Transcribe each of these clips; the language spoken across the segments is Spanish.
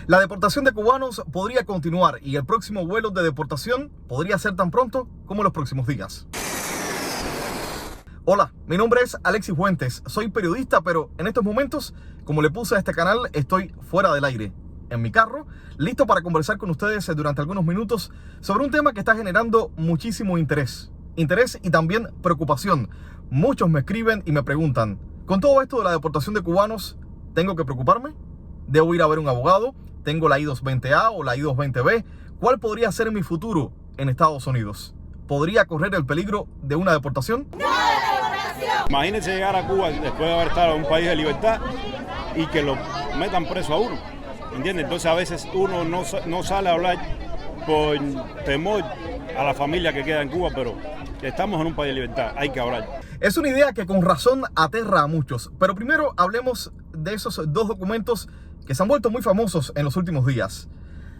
La deportación de cubanos podría continuar y el próximo vuelo de deportación podría ser tan pronto como los próximos días. Hola, mi nombre es Alexis Fuentes, soy periodista, pero en estos momentos, como le puse a este canal, estoy fuera del aire, en mi carro, listo para conversar con ustedes durante algunos minutos sobre un tema que está generando muchísimo interés y también preocupación. Muchos me escriben y me preguntan, con todo esto de la deportación de cubanos, ¿tengo que preocuparme? ¿Debo ir a ver un abogado? ¿Tengo la I-220A o la I-220B? ¿Cuál podría ser mi futuro en Estados Unidos? ¿Podría correr el peligro de una deportación? Imagínense llegar a Cuba después de haber estado en un país de libertad y que lo metan preso a uno, ¿entiendes? Entonces a veces uno no sale a hablar por temor a la familia que queda en Cuba, pero estamos en un país de libertad, hay que hablar. Es una idea que con razón aterra a muchos, pero primero hablemos de esos dos documentos que se han vuelto muy famosos en los últimos días.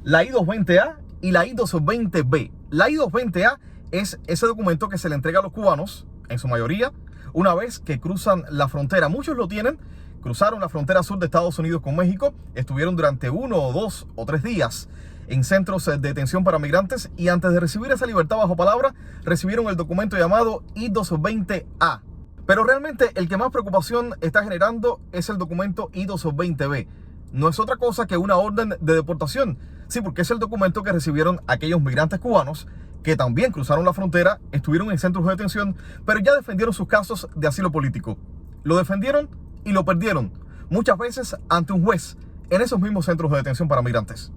La I-220A y la I-220B. La I-220A es ese documento que se le entrega a los cubanos, en su mayoría, una vez que cruzan la frontera. Muchos lo tienen, cruzaron la frontera sur de Estados Unidos con México, estuvieron durante 1 o 2 o 3 días en centros de detención para migrantes y antes de recibir esa libertad bajo palabra, recibieron el documento llamado I-220A. Pero realmente el que más preocupación está generando es el documento I-220B. No es otra cosa que una orden de deportación. Sí, porque es el documento que recibieron aquellos migrantes cubanos que también cruzaron la frontera, estuvieron en centros de detención, pero ya defendieron sus casos de asilo político. Lo defendieron y lo perdieron, muchas veces ante un juez, en esos mismos centros de detención para migrantes.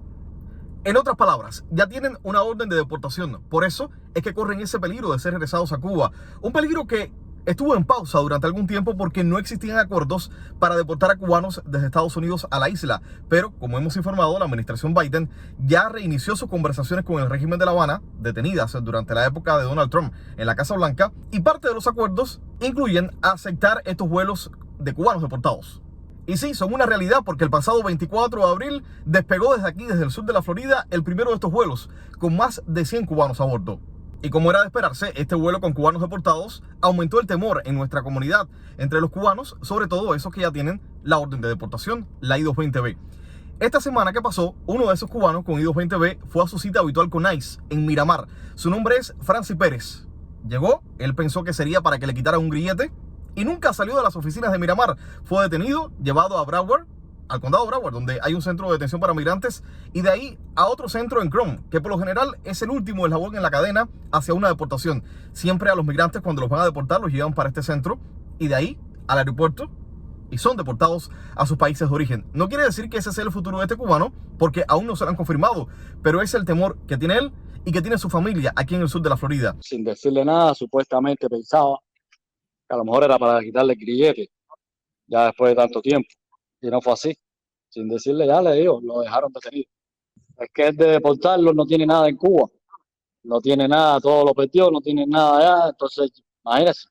En otras palabras, ya tienen una orden de deportación, por eso es que corren ese peligro de ser regresados a Cuba. Un peligro que estuvo en pausa durante algún tiempo porque no existían acuerdos para deportar a cubanos desde Estados Unidos a la isla. Pero, como hemos informado, la administración Biden ya reinició sus conversaciones con el régimen de La Habana, detenidas durante la época de Donald Trump en la Casa Blanca, y parte de los acuerdos incluyen aceptar estos vuelos de cubanos deportados. Y sí, son una realidad porque el pasado 24 de abril despegó desde aquí, desde el sur de la Florida, el primero de estos vuelos, con más de 100 cubanos a bordo. Y como era de esperarse, este vuelo con cubanos deportados aumentó el temor en nuestra comunidad entre los cubanos, sobre todo esos que ya tienen la orden de deportación, la I-220B. Esta semana que pasó, uno de esos cubanos con I-220B fue a su cita habitual con ICE en Miramar. Su nombre es Francis Pérez. Llegó, él pensó que sería para que le quitaran un grillete y nunca salió de las oficinas de Miramar. Fue detenido, llevado a Broward, al condado de Broward, donde hay un centro de detención para migrantes, y de ahí a otro centro en Chrome, que por lo general es el último eslabón en la cadena hacia una deportación. Siempre a los migrantes, cuando los van a deportar, los llevan para este centro y de ahí al aeropuerto y son deportados a sus países de origen. No quiere decir que ese sea el futuro de este cubano, porque aún no se lo han confirmado, pero es el temor que tiene él y que tiene su familia aquí en el sur de la Florida. Sin decirle nada, supuestamente pensaba que a lo mejor era para quitarle el grillete, ya después de tanto tiempo, y no fue así. Sin decirle, ya le digo, lo dejaron detenido. Es que es de deportarlo, no tiene nada en Cuba, no tiene nada, todo lo perdió, no tiene nada allá, entonces, imagínese,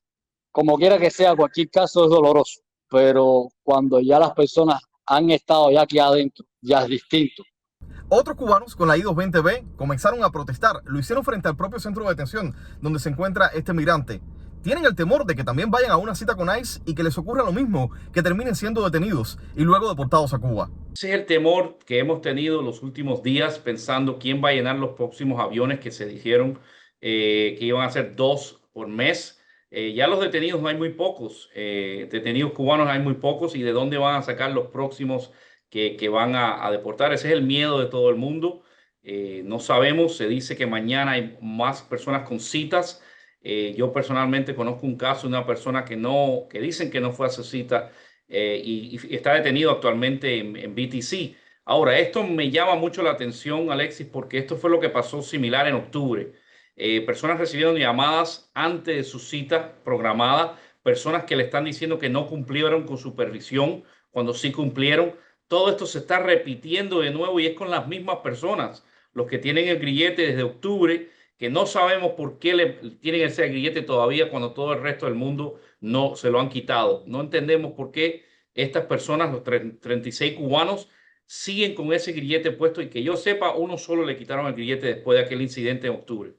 como quiera que sea, cualquier caso es doloroso, pero cuando ya las personas han estado ya aquí adentro, ya es distinto. Otros cubanos con la I-220B comenzaron a protestar. Lo hicieron frente al propio centro de detención donde se encuentra este migrante. Tienen el temor de que también vayan a una cita con ICE y que les ocurra lo mismo, que terminen siendo detenidos y luego deportados a Cuba. Ese es el temor que hemos tenido los últimos días pensando quién va a llenar los próximos aviones que se dijeron que iban a ser 2 por mes. Ya los detenidos no hay muy pocos, detenidos cubanos hay muy pocos y de dónde van a sacar los próximos que van a deportar. Ese es el miedo de todo el mundo. No sabemos, se dice que mañana hay más personas con citas. Yo personalmente conozco un caso de una persona que dicen que no fue a su cita y está detenido actualmente en BTC. Ahora, esto me llama mucho la atención, Alexis, porque esto fue lo que pasó similar en octubre. Personas recibieron llamadas antes de su cita programada, personas que le están diciendo que no cumplieron con supervisión cuando sí cumplieron. Todo esto se está repitiendo de nuevo y es con las mismas personas, los que tienen el grillete desde octubre, que no sabemos por qué le tienen ese grillete todavía cuando todo el resto del mundo no se lo han quitado. No entendemos por qué estas personas, los 36 cubanos, siguen con ese grillete puesto y que yo sepa, uno solo le quitaron el grillete después de aquel incidente en octubre.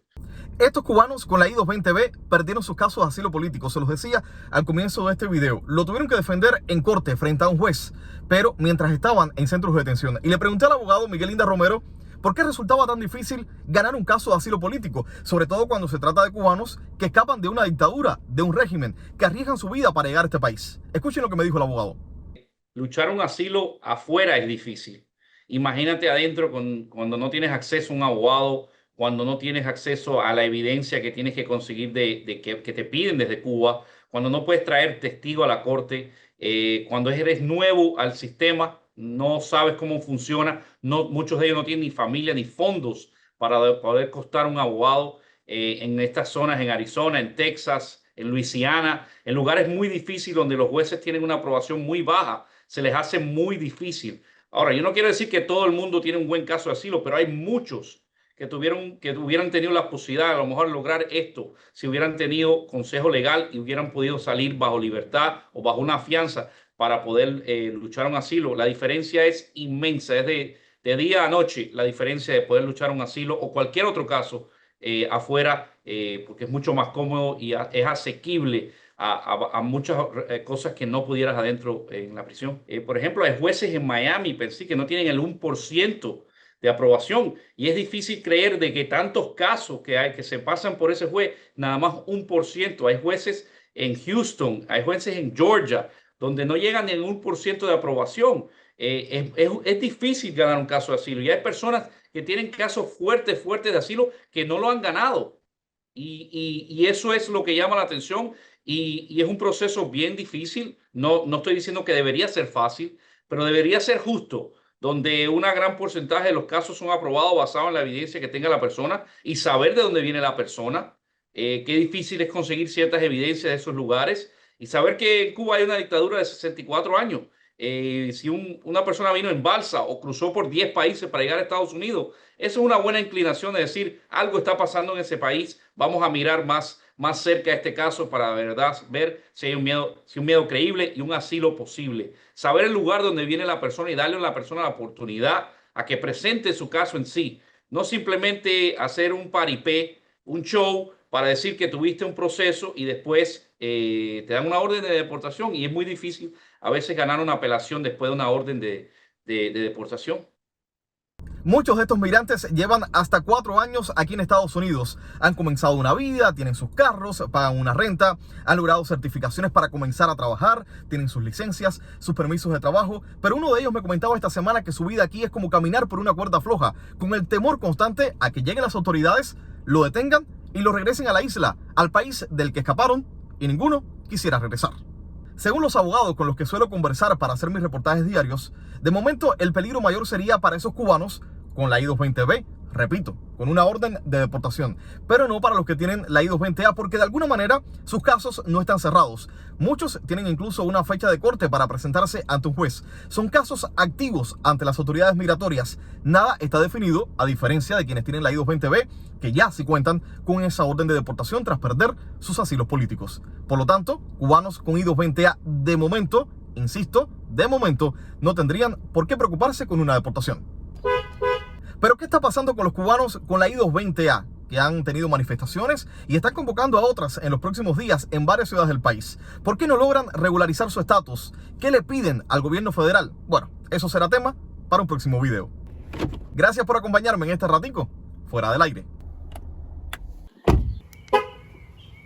Estos cubanos con la I-220B perdieron sus casos de asilo político, se los decía al comienzo de este video. Lo tuvieron que defender en corte frente a un juez, pero mientras estaban en centros de detención. Y le pregunté al abogado Miguel Inda Romero por qué resultaba tan difícil ganar un caso de asilo político, sobre todo cuando se trata de cubanos que escapan de una dictadura, de un régimen, que arriesgan su vida para llegar a este país. Escuchen lo que me dijo el abogado. Luchar un asilo afuera es difícil. Imagínate adentro cuando no tienes acceso a un abogado, cuando no tienes acceso a la evidencia que tienes que conseguir que te piden desde Cuba, cuando no puedes traer testigo a la corte, cuando eres nuevo al sistema, no sabes cómo funciona, muchos de ellos no tienen ni familia ni fondos para poder costar un abogado en estas zonas, en Arizona, en Texas, en Luisiana, en lugares muy difíciles donde los jueces tienen una aprobación muy baja, se les hace muy difícil. Ahora, yo no quiero decir que todo el mundo tiene un buen caso de asilo, pero hay muchos que hubieran tenido la posibilidad de a lo mejor lograr esto si hubieran tenido consejo legal y hubieran podido salir bajo libertad o bajo una fianza para poder luchar un asilo. La diferencia es inmensa, es de día a noche la diferencia de poder luchar un asilo o cualquier otro caso afuera, porque es mucho más cómodo y es asequible a muchas cosas que no pudieras adentro en la prisión. Por ejemplo, hay jueces en Miami, pensé que no tienen el 1% de aprobación y es difícil creer de que tantos casos que hay que se pasan por ese juez, nada más 1%. Hay jueces en Houston, hay jueces en Georgia, donde no llegan ni al 1% de aprobación. Es difícil ganar un caso de asilo y hay personas que tienen casos fuertes de asilo que no lo han ganado y eso es lo que llama la atención y es un proceso bien difícil. No estoy diciendo que debería ser fácil, pero debería ser justo, donde un gran porcentaje de los casos son aprobados basados en la evidencia que tenga la persona y saber de dónde viene la persona. Qué difícil es conseguir ciertas evidencias de esos lugares y saber que en Cuba hay una dictadura de 64 años. Si una persona vino en balsa o cruzó por 10 países para llegar a Estados Unidos, eso es una buena inclinación de decir algo está pasando en ese país, vamos a mirar más cerca este caso para de verdad ver si hay un miedo creíble y un asilo posible. Saber el lugar donde viene la persona y darle a la persona la oportunidad a que presente su caso en sí. No simplemente hacer un paripé, un show para decir que tuviste un proceso y después te dan una orden de deportación y es muy difícil a veces ganar una apelación después de una orden de deportación. Muchos de estos migrantes llevan hasta 4 años aquí en Estados Unidos. Han comenzado una vida, tienen sus carros, pagan una renta, han logrado certificaciones para comenzar a trabajar, tienen sus licencias, sus permisos de trabajo. Pero uno de ellos me comentaba esta semana que su vida aquí es como caminar por una cuerda floja, con el temor constante a que lleguen las autoridades, lo detengan y lo regresen a la isla, al país del que escaparon y ninguno quisiera regresar. Según los abogados con los que suelo conversar para hacer mis reportajes diarios, de momento el peligro mayor sería para esos cubanos con la I-220B, repito, con una orden de deportación, pero no para los que tienen la I-220A porque de alguna manera sus casos no están cerrados. Muchos tienen incluso una fecha de corte para presentarse ante un juez. Son casos activos ante las autoridades migratorias. Nada está definido, a diferencia de quienes tienen la I-220B, que ya sí cuentan con esa orden de deportación tras perder sus asilos políticos. Por lo tanto, cubanos con I-220A de momento, insisto, de momento, no tendrían por qué preocuparse con una deportación. Pero ¿qué está pasando con los cubanos con la I-220A? Que han tenido manifestaciones y están convocando a otras en los próximos días en varias ciudades del país. ¿Por qué no logran regularizar su estatus? ¿Qué le piden al gobierno federal? Bueno, eso será tema para un próximo video. Gracias por acompañarme en este ratico fuera del aire.